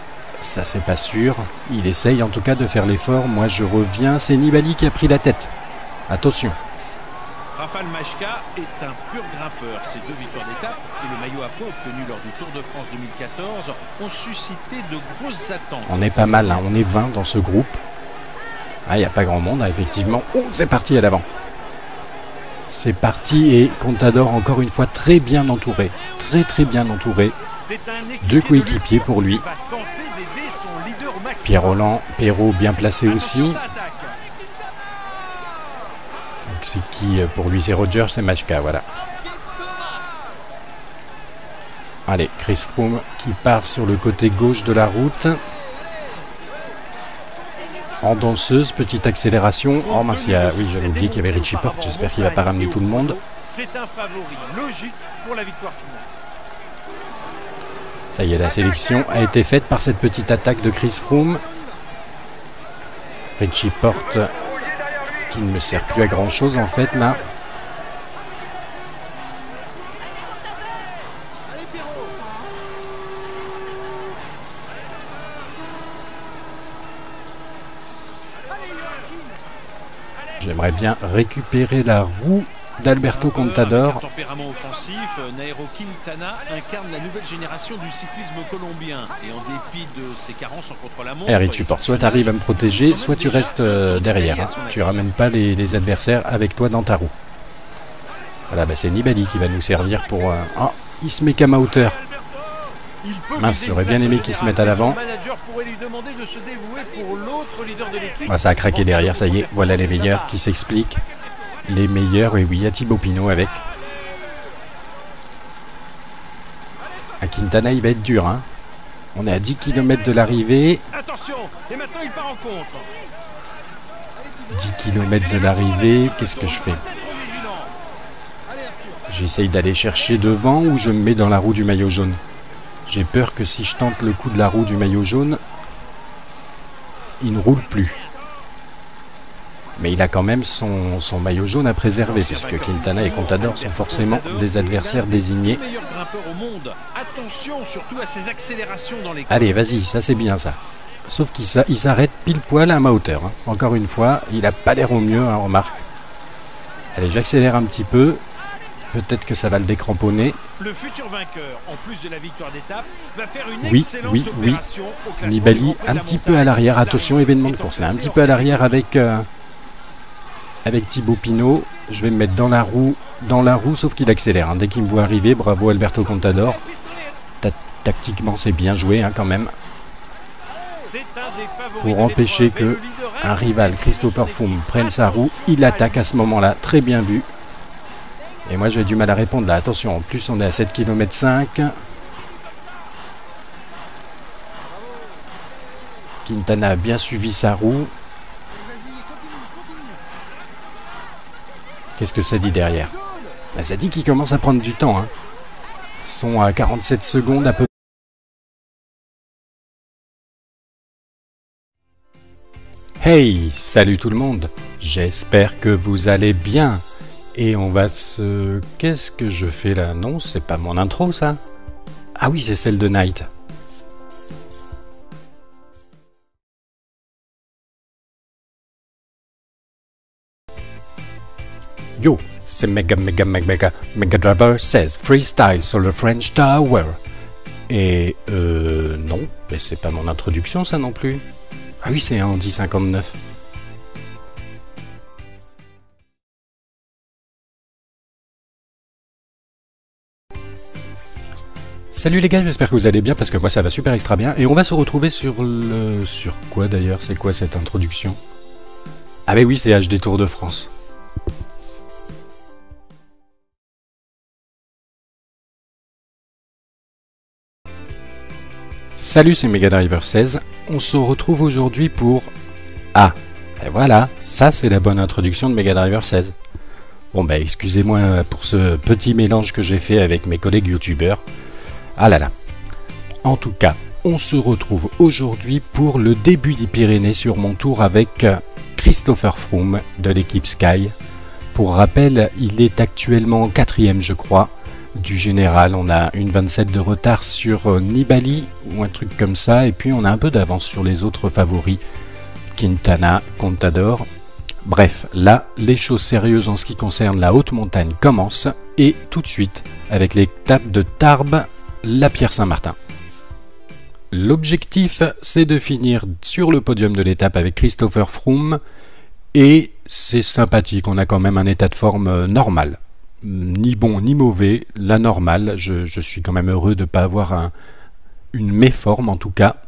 Ça, c'est pas sûr. Il essaye en tout cas de faire l'effort. Moi, je reviens. C'est Nibali qui a pris la tête. Attention.
Rafal Majka est un pur grimpeur. Ses 2 victoires d'étape et le maillot à poids obtenu lors du Tour de France 2014 ont suscité de grosses attentes.
On est pas mal, hein. On est 20 dans ce groupe. Ah, il n'y a pas grand monde, hein, effectivement. Oh, c'est parti à l'avant. C'est parti et Contador encore une fois très bien entouré. Très bien entouré. 2 coéquipiers pour lui. Pierre-Roland, Perrault bien placé aussi. Donc c'est qui pour lui? C'est Roger, c'est Majka, voilà. Allez, Chris Froome qui part sur le côté gauche de la route. En danseuse, petite accélération. Oh mince, oui, j'avais oublié qu'il y avait Richie Porte. J'espère qu'il ne va pas ramener tout le monde.
C'est un favori logique pour la victoire finale.
Ça y est, la sélection a été faite par cette petite attaque de Chris Froome. Richie Porte qui ne me sert plus à grand chose en fait là. J'aimerais bien récupérer la roue d'Alberto Contador.
Avec un tempérament offensif, Nairo Quintana incarne la nouvelle génération du cyclisme colombien. Et en dépit de ses carences en contre-la-montre...
Richie Porte, soit tu arrives à me protéger, soit tu restes derrière. Hein. Tu ramènes pas les adversaires avec toi dans ta roue. Voilà, bah c'est Nibali qui va nous servir pour... Oh, il se met qu'à hauteur. Mince, j'aurais bien aimé qu'il se mette à l'avant. Ah, ça a craqué derrière, ça y est. Voilà les meilleurs qui s'expliquent. Les meilleurs, et oui, il y a Thibaut Pinot avec. À Quintana, il va être dur. Hein. On est à 10 km de l'arrivée.
Attention, et maintenant il part en contre.
10 km de l'arrivée, qu'est-ce que je fais? J'essaye d'aller chercher devant ou je me mets dans la roue du maillot jaune? J'ai peur que si je tente le coup de la roue du maillot jaune, il ne roule plus. Mais il a quand même son maillot jaune à préserver, puisque Quintana et Contador sont forcément des adversaires désignés. Allez, vas-y, ça c'est bien ça. Sauf qu'il s'arrête pile poil à ma hauteur. Hein. Encore une fois, il n'a pas l'air au mieux, hein, remarque. Allez, j'accélère un petit peu. Peut-être que ça va le décramponner.
Le futur vainqueur, en plus de la victoire d'étape, va faire une excellente opération au classement.
Nibali un petit peu à l'arrière. Attention, événement de course. Là, un petit peu à l'arrière avec Thibaut Pinot. Je vais me mettre dans la roue, sauf qu'il accélère. Hein. Dès qu'il me voit arriver, bravo Alberto Contador. Tactiquement, c'est bien joué hein, quand même. Pour empêcher que un rival, Christopher Froome, prenne sa roue, il attaque à ce moment-là. Très bien vu. Et moi j'ai du mal à répondre là, attention, en plus on est à 7 km 5. Quintana a bien suivi sa roue. Qu'est-ce que ça dit derrière? Bah, ça dit qu'il commence à prendre du temps. Hein. sont à 47 secondes à peu. Hey, salut tout le monde. J'espère que vous allez bien. Et on va se... Qu'est-ce que je fais là? Non, c'est pas mon intro ça. Ah oui, c'est celle de Night. Yo, c'est Mega Driver 16 Freestyle sur le French Tower. Et non, mais c'est pas mon introduction ça non plus. Ah oui, c'est un Andy 59. Salut les gars, j'espère que vous allez bien parce que moi ça va super extra bien. Et on va se retrouver sur le... Sur quoi d'ailleurs? C'est quoi cette introduction? Ah bah oui, c'est HD Tour de France. Salut, c'est Mega Driver 16. On se retrouve aujourd'hui pour A. Et voilà, ça c'est la bonne introduction de Mega Driver 16. Bon bah excusez-moi pour ce petit mélange que j'ai fait avec mes collègues youtubeurs. Ah là là. En tout cas, on se retrouve aujourd'hui pour le début des Pyrénées sur mon tour avec Christopher Froome de l'équipe Sky. Pour rappel, il est actuellement 4ème je crois. Du général, on a une 27 de retard sur Nibali ou un truc comme ça, et puis on a un peu d'avance sur les autres favoris, Quintana, Contador. Bref, là, les choses sérieuses en ce qui concerne la haute montagne commencent, et tout de suite, avec l'étape de Tarbes, la Pierre-Saint-Martin. L'objectif, c'est de finir sur le podium de l'étape avec Christopher Froome, et c'est sympathique, on a quand même un état de forme normal. Ni bon ni mauvais, la normale. Je suis quand même heureux de ne pas avoir une méforme en tout cas,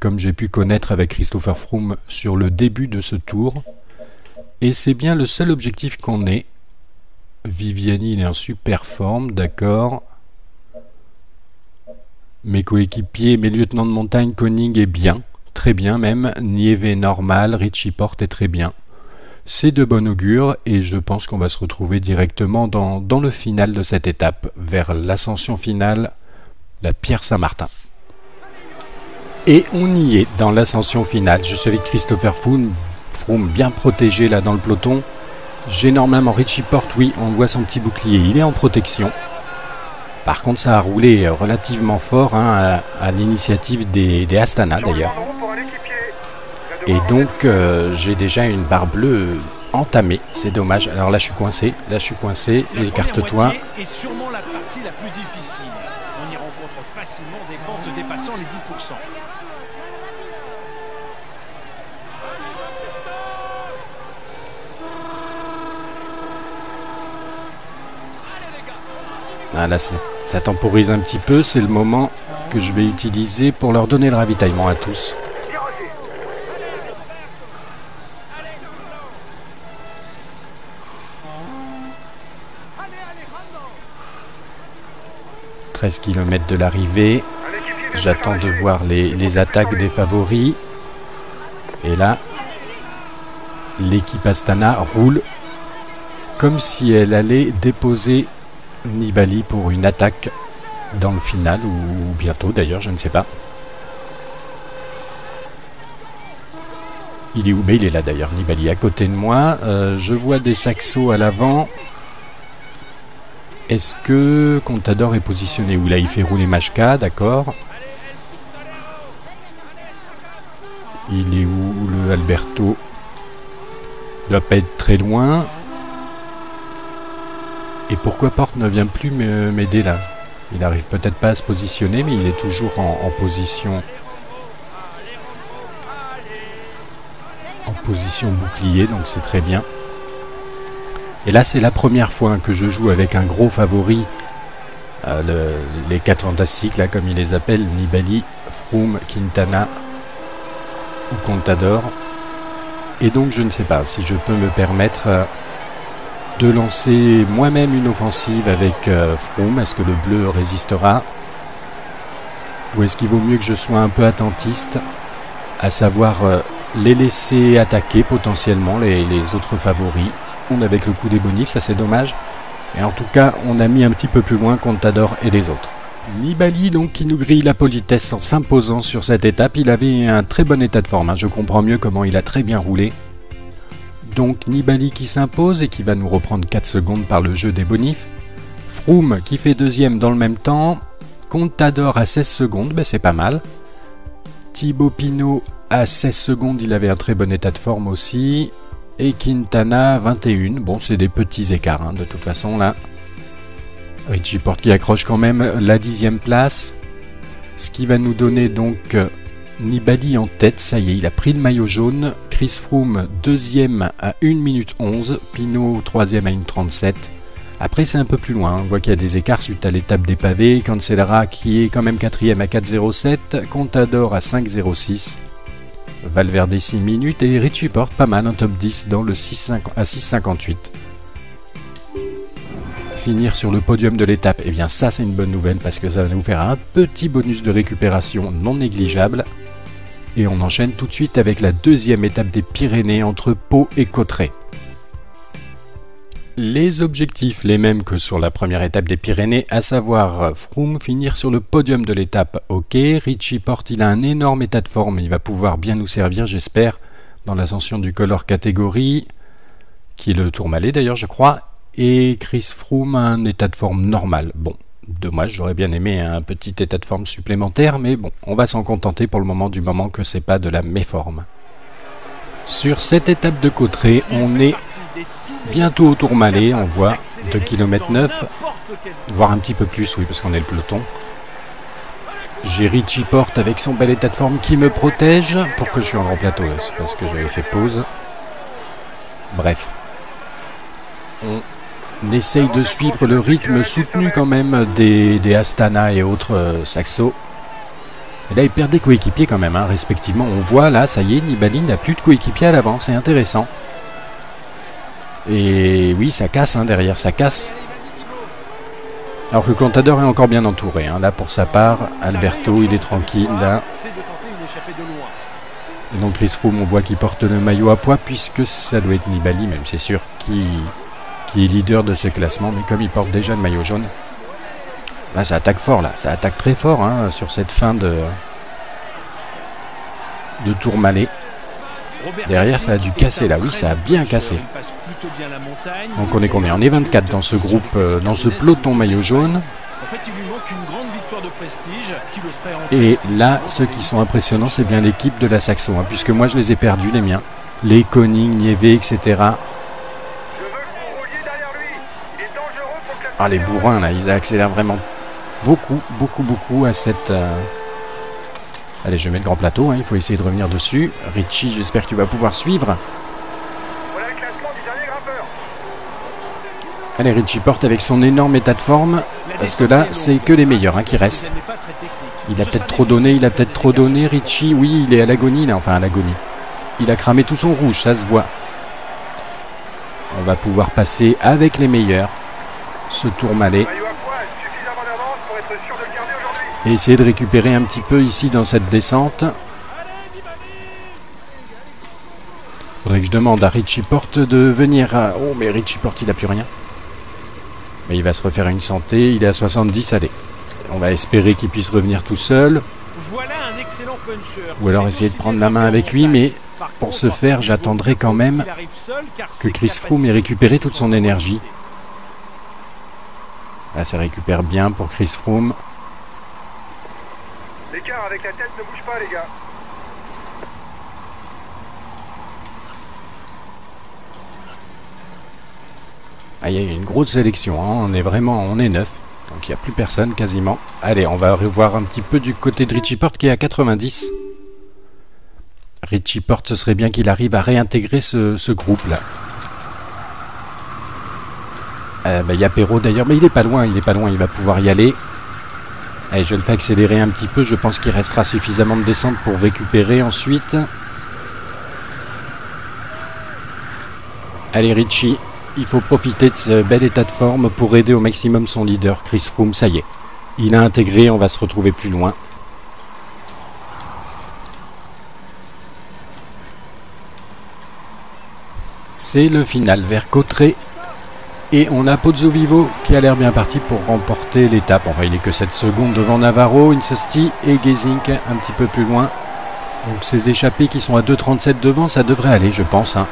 comme j'ai pu connaître avec Christopher Froome sur le début de ce tour. Et c'est bien le seul objectif qu'on ait. Viviani il est en super forme, d'accord. Mes coéquipiers, mes lieutenants de montagne, Koenig est bien, très bien même. Nieve est normal, Richie Porte est très bien. C'est de bon augure et je pense qu'on va se retrouver directement dans le final de cette étape, vers l'ascension finale, la Pierre-Saint-Martin. Et on y est dans l'ascension finale. Je suis avec Christopher Froome bien protégé là dans le peloton. J'ai normalement Richie Porte, oui, on voit son petit bouclier, il est en protection. Par contre ça a roulé relativement fort hein, à l'initiative des Astana d'ailleurs. Et donc j'ai déjà une barre bleue entamée, c'est dommage. Alors là je suis coincé, écarte-toi.
Et sûrement la partie la plus difficile. On y rencontre facilement des pentes dépassant les 10%.
Ah là ça temporise un petit peu, c'est le moment que je vais utiliser pour leur donner le ravitaillement à tous. 13 km de l'arrivée. J'attends de voir les attaques des favoris. Et là, l'équipe Astana roule comme si elle allait déposer Nibali pour une attaque dans le final, ou bientôt d'ailleurs, je ne sais pas. Il est où? Mais il est là d'ailleurs, Nibali à côté de moi. Je vois des saxos à l'avant. Est-ce que Contador est positionné où? Là il fait rouler Majka, d'accord. Il est où le Alberto? Il doit pas être très loin. Et pourquoi Porte ne vient plus m'aider là? Il arrive peut-être pas à se positionner, mais il est toujours en position. En position bouclier, donc c'est très bien. Et là c'est la première fois que je joue avec un gros favori, les 4 fantastiques là comme ils les appellent, Nibali, Froome, Quintana ou Contador. Et donc je ne sais pas si je peux me permettre de lancer moi-même une offensive avec Froome. Est-ce que le bleu résistera? Ou est-ce qu'il vaut mieux que je sois un peu attentiste, à savoir les laisser attaquer potentiellement les autres favoris? On avec le coup des bonifs, ça c'est dommage. Et en tout cas, on a mis un petit peu plus loin Contador et les autres. Nibali donc qui nous grille la politesse en s'imposant sur cette étape. Il avait un très bon état de forme, hein. Je comprends mieux comment il a très bien roulé. Donc Nibali qui s'impose et qui va nous reprendre 4 secondes par le jeu des bonifs. Froome qui fait deuxième dans le même temps. Contador à 16 secondes, ben c'est pas mal. Thibaut Pinot à 16 secondes, il avait un très bon état de forme aussi. Et Quintana 21, bon c'est des petits écarts hein, de toute façon là. Richie Porte qui accroche quand même la 10e place. Ce qui va nous donner donc Nibali en tête, ça y est, il a pris le maillot jaune. Chris Froome deuxième à 1 minute 11, Pinot troisième à 1,37. Après c'est un peu plus loin, on voit qu'il y a des écarts suite à l'étape des pavés. Cancellara qui est quand même quatrième à 4,07, Contador à 5,06. Valverde 6 minutes et Richie Porte pas mal, un top 10 dans le 6,58. Finir sur le podium de l'étape, et bien ça c'est une bonne nouvelle parce que ça va nous faire un petit bonus de récupération non négligeable. Et on enchaîne tout de suite avec la deuxième étape des Pyrénées entre Pau et Cauterets. Les objectifs les mêmes que sur la première étape des Pyrénées, à savoir Froome finir sur le podium de l'étape, ok. Richie Porte, il a un énorme état de forme, il va pouvoir bien nous servir j'espère dans l'ascension du Color Category, qui est le Tourmalet d'ailleurs je crois. Et Chris Froome a un état de forme normal. Bon, dommage, j'aurais bien aimé un petit état de forme supplémentaire, mais bon, on va s'en contenter pour le moment du moment que c'est pas de la méforme. Sur cette étape de Cauterets, on est bientôt au Tourmalet, on voit 2 km 9, voire un petit peu plus, oui, parce qu'on est le peloton. J'ai Richie Porte avec son bel état de forme qui me protège. Pourquoi je suis en grand plateau là? C'est parce que j'avais fait pause. Bref. On essaye de suivre le rythme soutenu quand même des Astana et autres Saxo. Et là, il perd des coéquipiers quand même, hein, respectivement. On voit là, ça y est, Nibali n'a plus de coéquipiers à l'avant, c'est intéressant. Et oui, ça casse hein, derrière, ça casse. Alors que Contador est encore bien entouré. Hein. Là, pour sa part, Alberto, il est tranquille. Là. Et donc Chris Froome, on voit qu'il porte le maillot à poids, puisque ça doit être Nibali, même c'est sûr, qui est leader de ce classement. Mais comme il porte déjà le maillot jaune, là, ça attaque fort. Là, ça attaque très fort hein, sur cette fin de Tourmalet. Derrière, ça a dû casser là. Oui, ça a bien cassé. Donc on est combien? On est 24 dans ce groupe, dans ce peloton maillot jaune. Et là, ceux qui sont impressionnants, c'est bien l'équipe de la Saxo, hein, puisque moi je les ai perdus, les miens. Les Koning, Nieve, etc. Ah, les bourrins là, ils accélèrent vraiment beaucoup à cette... Allez, je mets le grand plateau, hein, il faut essayer de revenir dessus. Richie, j'espère que tu vas pouvoir suivre.
Voilà le classement du dernier grimpeur.
Allez, Richie Porte avec son énorme état de forme, parce que là, c'est que les meilleurs hein, qui restent. Il a peut-être trop donné, Richie. Oui, il est à l'agonie, là, enfin à l'agonie. Il a cramé tout son rouge, ça se voit. On va pouvoir passer avec les meilleurs, ce Tourmalet. Et essayer de récupérer un petit peu ici dans cette descente. Faudrait que je demande à Richie Porte de venir à... Oh mais Richie Porte il a plus rien. Mais il va se refaire une santé, il est à 70, allez. On va espérer qu'il puisse revenir tout seul.
Voilà un excellent puncher.
Ou alors essayer de prendre la main avec lui, mais pour ce faire j'attendrai quand même que Chris Froome ait récupéré toute son énergie. Là ça récupère bien pour Chris Froome.
L'écart avec la tête ne bouge pas les gars.
Ah, il y a une grosse sélection, hein. On est 9, donc il n'y a plus personne quasiment. Allez, on va revoir un petit peu du côté de Richie Porte qui est à 90. Richie Porte, ce serait bien qu'il arrive à réintégrer ce groupe-là. Il y a Perrault d'ailleurs, mais il est pas loin, il va pouvoir y aller. Allez, je le fais accélérer un petit peu, je pense qu'il restera suffisamment de descente pour récupérer ensuite. Allez Richie, il faut profiter de ce bel état de forme pour aider au maximum son leader, Chris Froome, ça y est. Il a intégré, on va se retrouver plus loin. C'est le final vers Cauterets. Et on a Pozzovivo qui a l'air bien parti pour remporter l'étape. Enfin, il est que 7 secondes devant Navarro, Insosti et Gesink un petit peu plus loin. Donc ces échappés qui sont à 2,37 devant, ça devrait aller, je pense. Hein.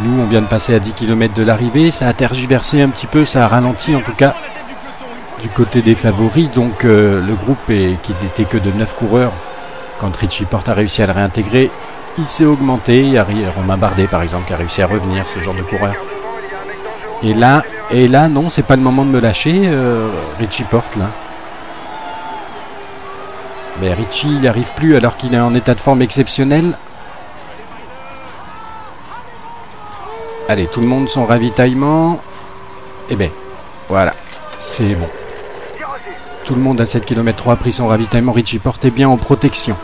Nous, on vient de passer à 10 km de l'arrivée. Ça a tergiversé un petit peu, ça a ralenti en tout cas du côté des favoris. Donc le groupe, qui n'était que de 9 coureurs, quand Richie Porte a réussi à le réintégrer, il s'est augmenté. Il y a Romain Bardet, par exemple, qui a réussi à revenir, ce genre de coureur. Et là, non, c'est pas le moment de me lâcher, Richie Porte, là. Mais Richie, il n'y arrive plus alors qu'il est en état de forme exceptionnel. Allez, tout le monde son ravitaillement. Et ben, voilà, c'est bon. Tout le monde à 7 km 3 a pris son ravitaillement. Richie Porte est bien en protection.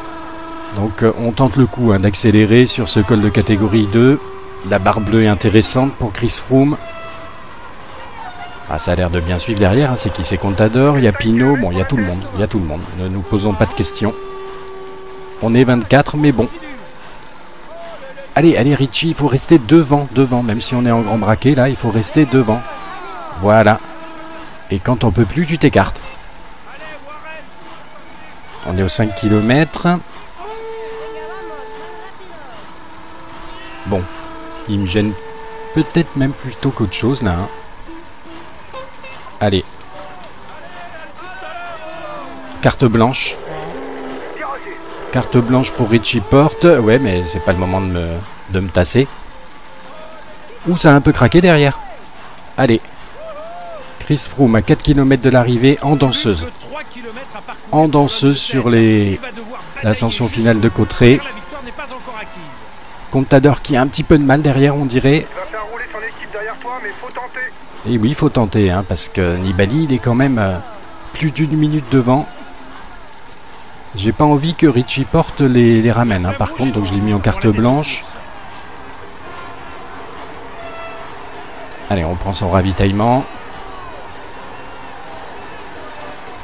Donc on tente le coup d'accélérer sur ce col de catégorie 2. La barre bleue est intéressante pour Chris Froome. Ah, ça a l'air de bien suivre derrière, hein. C'est qui? C'est Contador, il y a Pinot, bon, il y a tout le monde, Ne nous posons pas de questions. On est 24, mais bon. Allez, Richie, il faut rester devant, même si on est en grand braquet, là, il faut rester devant. Voilà. Et quand on peut plus, tu t'écartes. On est aux 5 km. Bon, il me gêne peut-être même plutôt qu'autre chose, là, hein. Allez. Carte blanche. Carte blanche pour Richie Porte. Ouais, mais c'est pas le moment de me tasser. Ouh, ça a un peu craqué derrière. Allez. Chris Froome à 4 km de l'arrivée en danseuse. En danseuse sur l'ascension finale de Cauterets. Contador qui a un petit peu de mal derrière, on dirait. Et oui, il faut tenter, hein, parce que Nibali, il est quand même plus d'une minute devant. J'ai pas envie que Richie Porte les ramène, hein, par contre, donc je l'ai mis en carte blanche. Allez, on prend son ravitaillement.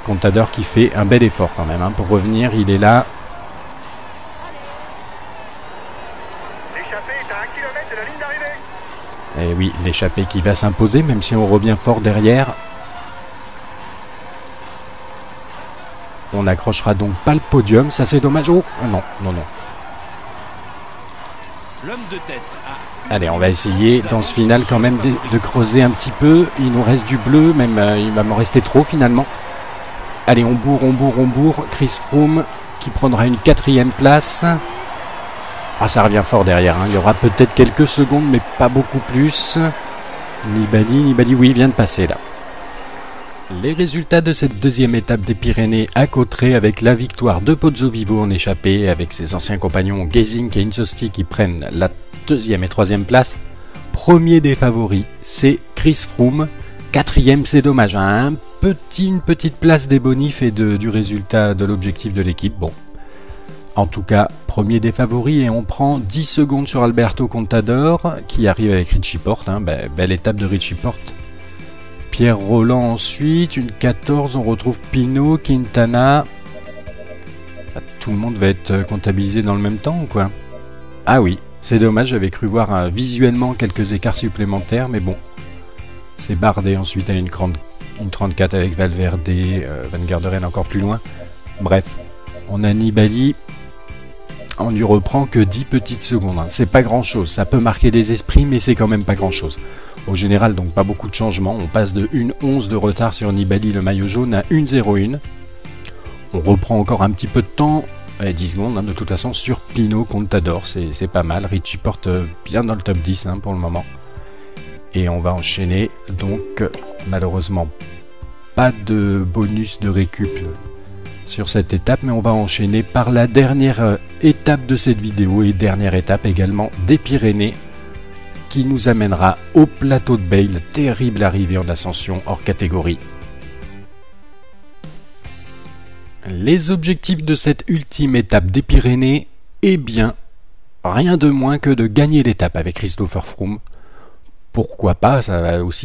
Contador qui fait un bel effort quand même, hein, pour revenir, il est là. Et oui, l'échappée qui va s'imposer, même si on revient fort derrière. On n'accrochera donc pas le podium, ça c'est dommage. Oh non.
L'homme de tête.
Allez, on va essayer dans ce final quand même de creuser un petit peu. Il nous reste du bleu, même il va m'en rester trop finalement. Allez, on bourre. Chris Froome qui prendra une 4e place. Ah, ça revient fort derrière, hein. Il y aura peut-être quelques secondes, mais pas beaucoup plus. Nibali, oui, il vient de passer là. Les résultats de cette deuxième étape des Pyrénées à Cauterets avec la victoire de Pozzovivo en échappée, avec ses anciens compagnons Gesink et Insosti qui prennent la 2e et 3e place. Premier des favoris, c'est Chris Froome. 4e, c'est dommage, hein. Une petite place des bonifs et du résultat de l'objectif de l'équipe. Bon. En tout cas, premier des favoris et on prend 10 secondes sur Alberto Contador qui arrive avec Richie Porte. Hein. Belle étape de Richie Porte. Pierre Roland ensuite, une 14, on retrouve Pinot, Quintana. Tout le monde va être comptabilisé dans le même temps ou quoi? Ah oui, c'est dommage, j'avais cru voir visuellement quelques écarts supplémentaires, mais bon. C'est Bardet ensuite à une 34 avec Valverde, Van Garderen encore plus loin. Bref, on a Nibali. On lui reprend que 10 petites secondes. Hein. C'est pas grand chose. Ça peut marquer des esprits, mais c'est quand même pas grand chose. Au général, donc pas beaucoup de changements. On passe de 1,11 de retard sur Nibali, le maillot jaune, à 1,01. On reprend encore un petit peu de temps. 10 secondes, hein, de toute façon, sur Pinot Contador. C'est pas mal. Richie Porte bien dans le top 10 hein, pour le moment. Et on va enchaîner. Donc, malheureusement, pas de bonus de récup sur cette étape, mais on va enchaîner par la dernière étape de cette vidéo et dernière étape également des Pyrénées qui nous amènera au plateau de Bayle, terrible arrivée en ascension hors catégorie. Les objectifs de cette ultime étape des Pyrénées, eh bien, rien de moins que de gagner l'étape avec Christopher Froome. Pourquoi pas, ça va aussi